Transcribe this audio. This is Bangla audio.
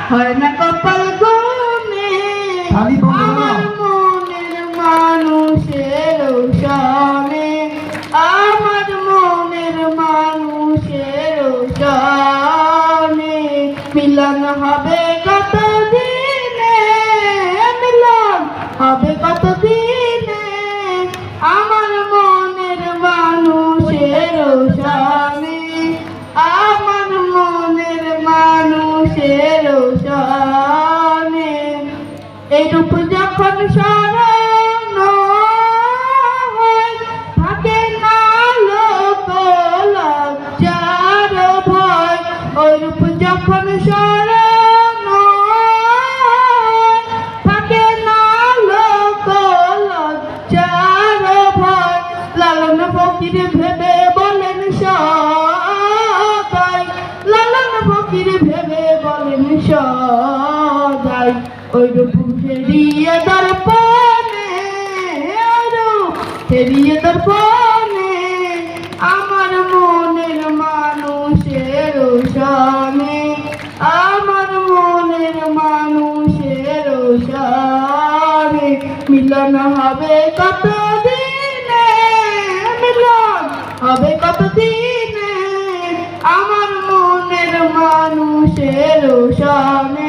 হয় না কপাল গুনে আমার মনের মানুষের সনে, আমার মনের মানুষের সনে মিলন হবে কত দিনে, মিলন হবে কত দিনে আমার মনের মানুষের সনে, আমার মনের মানুষের সনে। এইরূপ যখন স্মরণ হয় থাকে না লোক লজ্জার ভয়, ওইরূপ যখন স্মরণ হয় থাকে না লোক লজ্জার ভয়। লালন ফকির ভেবে বলেন সদাই, লালন ফকির ভেবে বলেন সদাই ওইরূপ ফেরিয়ে দর্পণে, ওইরূপ ফেরিয়ে দর্পণে আমার মনের মানুষের সনে, আমার মনের মানুষের সনে মিলন হবে কত দিনে, মিলন হবে কত দিনে আমার মনের মানুষের সনে।